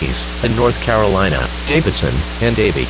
in North Carolina, Davidson, and Davie.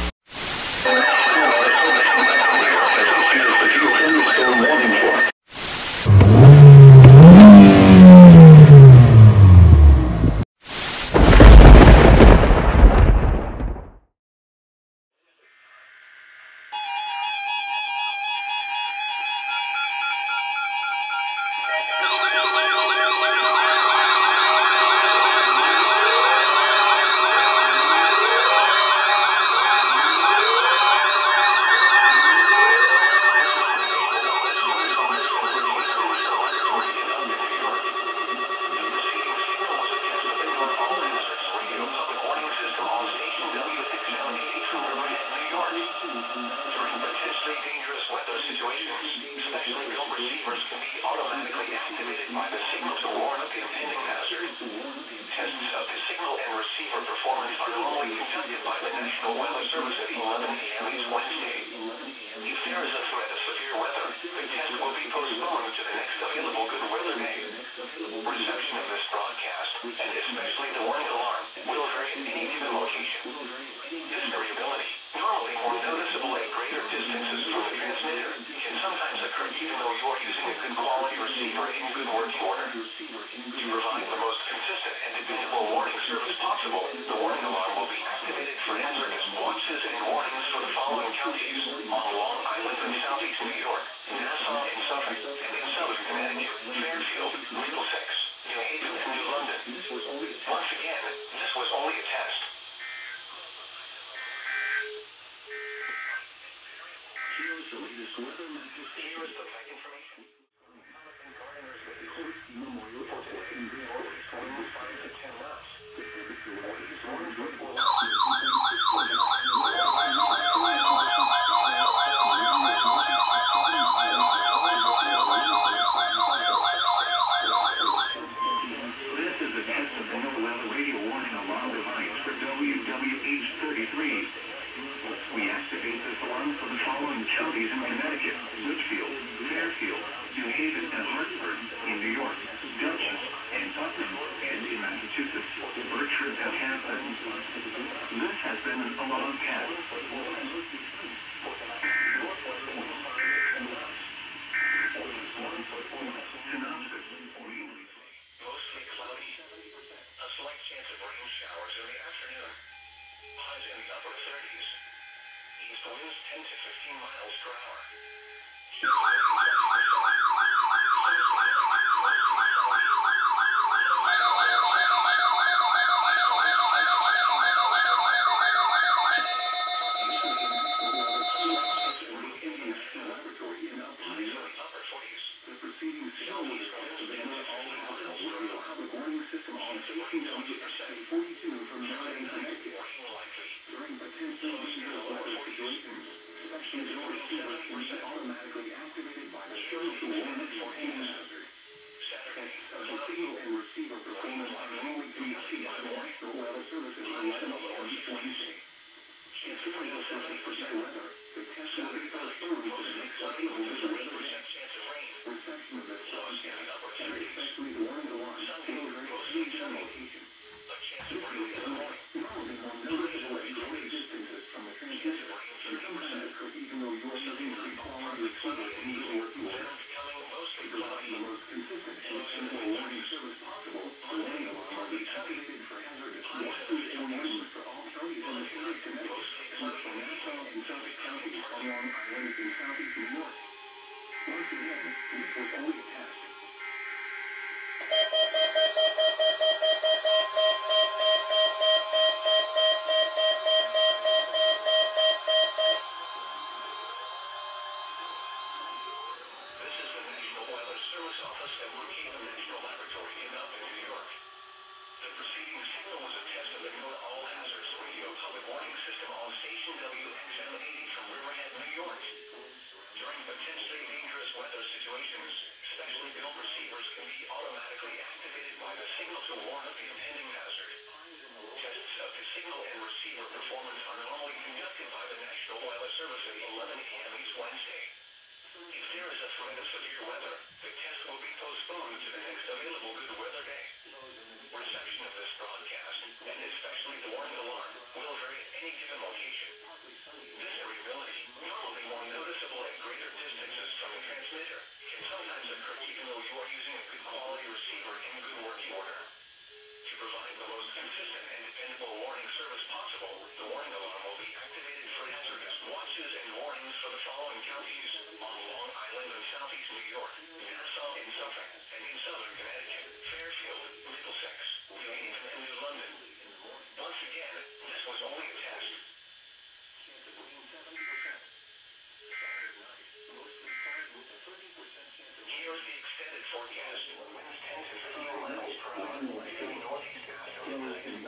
Reception of this broadcast, and especially the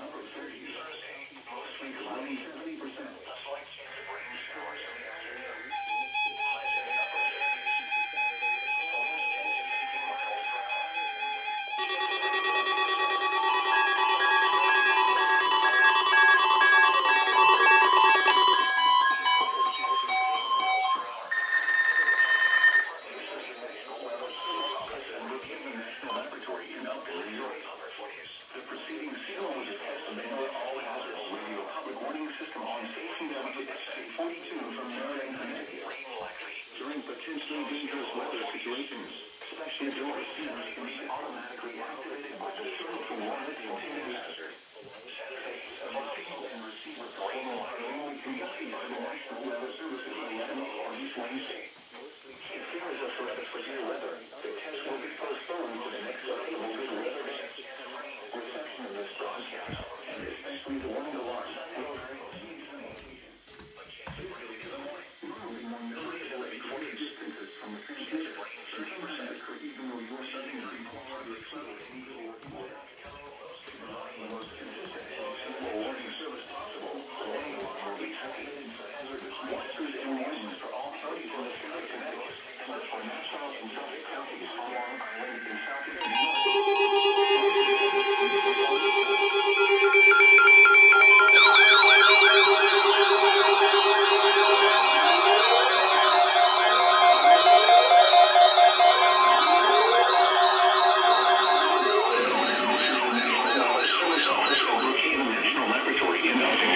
upper 30s. Thursday, mostly cloudy, 70%. A slight chance of rain showers in the afternoon. Highs in the upper 30s. Winds 10 to 15 miles per hour. The preceding signal was a test of the all hazards radio public warning system on station WXA42 from Maryland, Connecticut. During potentially dangerous weather situations, special door receivers can be automatically activated by the signal to warn of the intended hazard. Saturday, the signal and receiver rain are only communicated by the National Weather Service at 11 a.m. each Wednesday. If there is a threat of severe weather, the test will be postponed to the next available good weather day. Reception of this broadcast, and especially the warning alarm, will vary but chances of rain in the morning. Nobody's away 40 distances from the transmitter. 30% occur even though your setting is moderately cloudy and easily working well. The most consistent and acceptable warning service possible, the warning alarm will be activated for hazardous watches and warnings for all counties in the state of Connecticut, and for Nassau and Suffolk counties on Long Island and Southeast New York.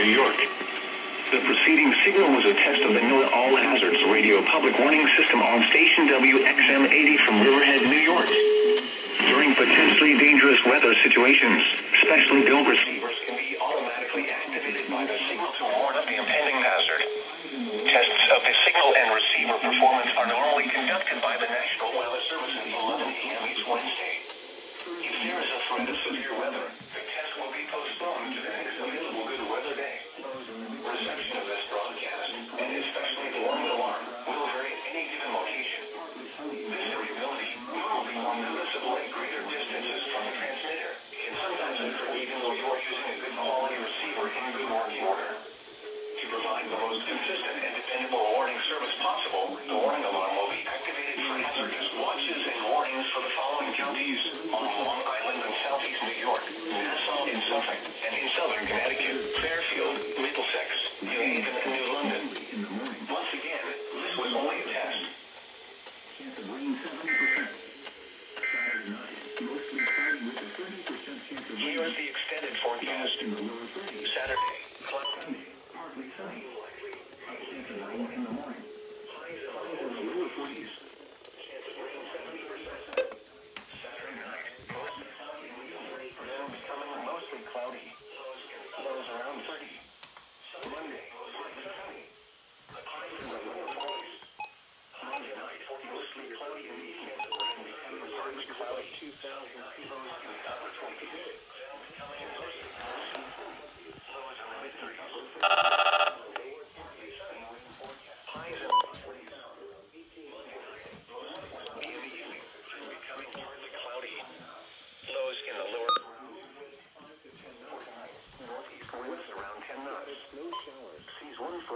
New York. The preceding signal was a test of the NOAA All Hazards Radio Public Warning System on station WXM80 from Riverhead, New York. During potentially dangerous weather situations, specially built receivers can be automatically activated by the signal to warn of the impending hazard. Tests of the signal and receiver performance are normally conducted by the National Weather Service at 11 a.m. each Wednesday. If there is a threat of severe weather, the test will be postponed to the next available good weather day. Reception of this broadcast, and especially the warning alarm, will vary at any given location. This variability will be more noticeable at greater distances from the transmitter, and sometimes occur even though you are using a good quality receiver in good working order. To provide the most consistent and dependable warning service possible, the warning alarm will be activated for hazardous watches and warnings for the following counties on Long Island and Southeast New York, Nassau and Suffolk, and in Southern Connecticut, Fairfield, Middlesex, New Haven, and New London. Once again, this was only a test. Chance of rain 70%. Saturday night, mostly cloudy with a 30% chance of rain. Here is the extended forecast. Saturday, cloudy. Partly sunny. A chance of rain in the morning. Highs in the lower 40s. Chance of rain 70%. Saturday night, mostly cloudy with a 30% becoming mostly cloudy. Lows around 30. Monday, mostly sunny. A highs in the lower 40s. Monday night, mostly cloudy in the evening. Becoming partly cloudy. 2,000 lows in the upper 20s. Becoming mostly cloudy. Lows in the mid-30s.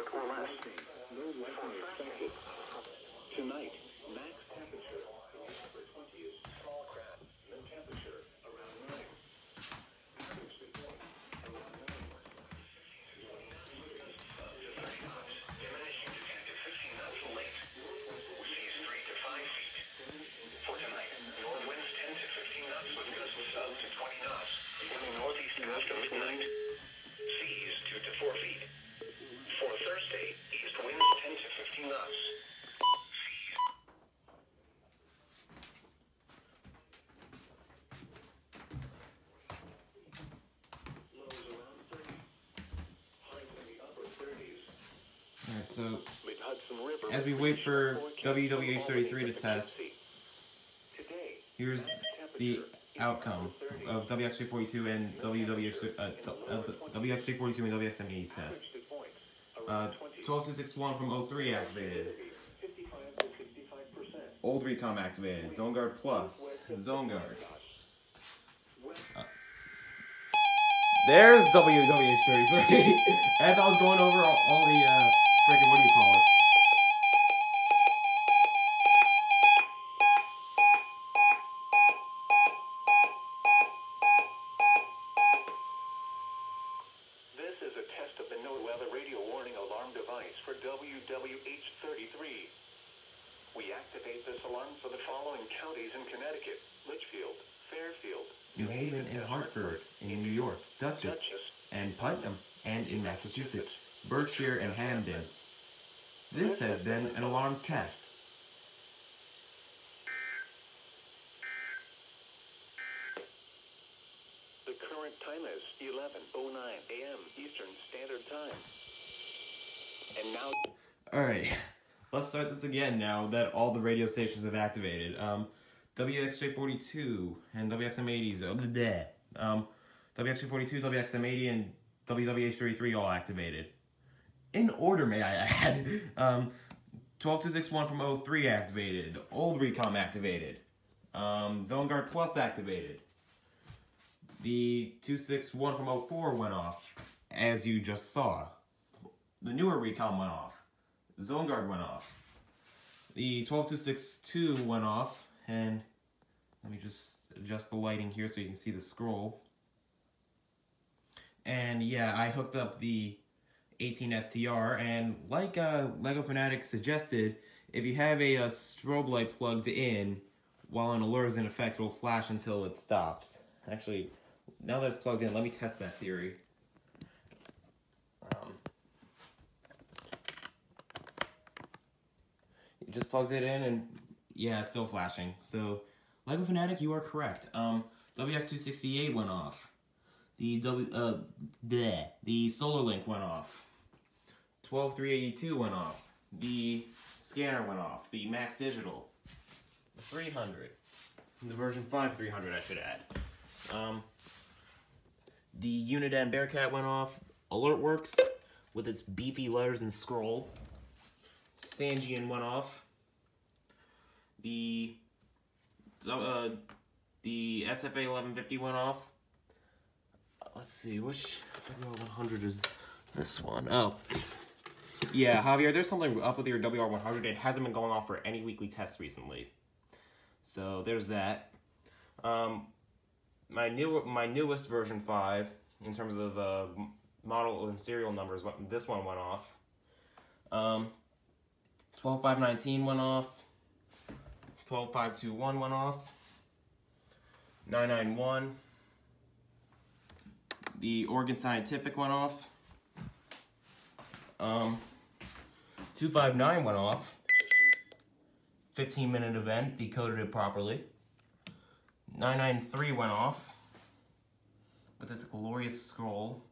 Or less. No lightning expected. Tonight, max temperature in the upper 20s. Small craft. No temperature around 9. Average dew point around 9. 30 knots. Diminishing to 10 to 15 knots late. Seas 3 to 5 feet. For tonight, north winds 10 to 15 knots with gusts up to 20 knots. In the northeast after midnight. Seas 2 to 4 feet. For Thursday, east winds 10 to 15 knots. Lows around 30. Highs in the upper 30s. Alright, so as we wait for WWH33 to test, here's the outcome of WXJ42 and WXJ42 and WXM80's test. 12261 from 03 activated. Old Recom activated. Zone Guard Plus. Zone Guard. There's WWH33. As I was going over all the, freaking, what do you call it? This is a test of the no-weather radio warning alarm device for WWH33. We activate this alarm for the following counties in Connecticut: Litchfield, Fairfield, New Haven and Hartford, in New York, Dutchess, and Putnam, and in Massachusetts, Berkshire and Hamden. This has been an alarm test. The current time is 11:09 a.m. Eastern Standard Time. And now... Alright, let's start this again now that all the radio stations have activated. WXJ42 and WXM80s, WXJ42, WXM80, and WWH33 all activated. In order, may I add. 12261 from 03 activated. Old Recom activated. Zone Guard Plus activated. The 261 from 04 went off, as you just saw. The newer Recom went off. Zone Guard went off. The 12262 went off, and let me just adjust the lighting here so you can see the scroll. And yeah, I hooked up the 18STR, and like Lego Fanatic suggested, if you have a strobe light plugged in while an alert is in effect, it'll flash until it stops. Actually, now that it's plugged in, let me test that theory. You just plugged it in, and yeah, it's still flashing. So, Lego Fanatic, you are correct. WX268 went off. The Solar Link went off. 12382 went off. The scanner went off. The Max Digital. The 300. The version 5 300, I should add. The Uniden Bearcat went off. AlertWorks with its beefy letters and scroll. Sangean went off. The SFA 1150 went off. Let's see, which WR100 is this one? Oh. Yeah, Javier, there's something up with your WR100. It hasn't been going off for any weekly tests recently. So there's that. My newest version 5, in terms of model and serial numbers, this one went off. 12519 went off. 12521 went off. 991. The Oregon Scientific went off. 259 went off. 15-minute event, decoded it properly. 993 went off with its glorious scroll.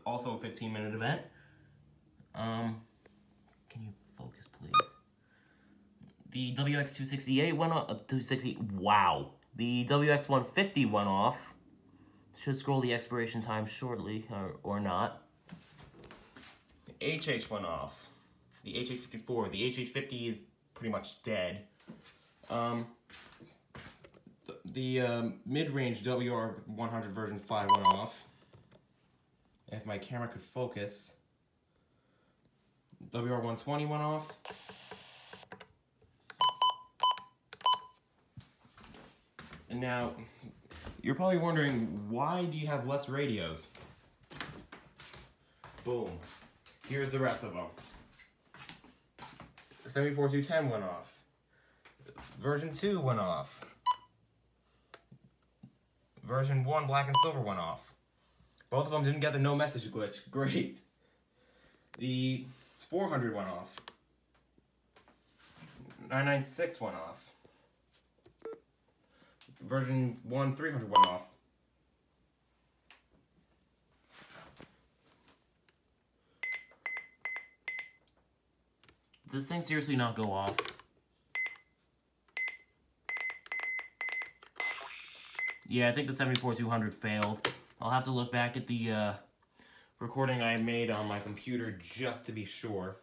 Also a 15-minute event. Can you focus, please? The WX268 went off. 260. Wow. The WX150 went off. Should scroll the expiration time shortly, or not. The HH went off. The HH54. The HH50 is pretty much dead. The mid-range WR100 version 5 went off. If my camera could focus. WR120 went off. And now, you're probably wondering, why do you have less radios? Boom. Here's the rest of them. 74210 went off. Version 2 went off. Version 1, black and silver, went off. Both of them didn't get the no message glitch. Great. The 400 went off. 996 went off. Version 1, 300 went off. Did this thing seriously not go off? Yeah, I think the 74200 failed. I'll have to look back at the recording I made on my computer just to be sure.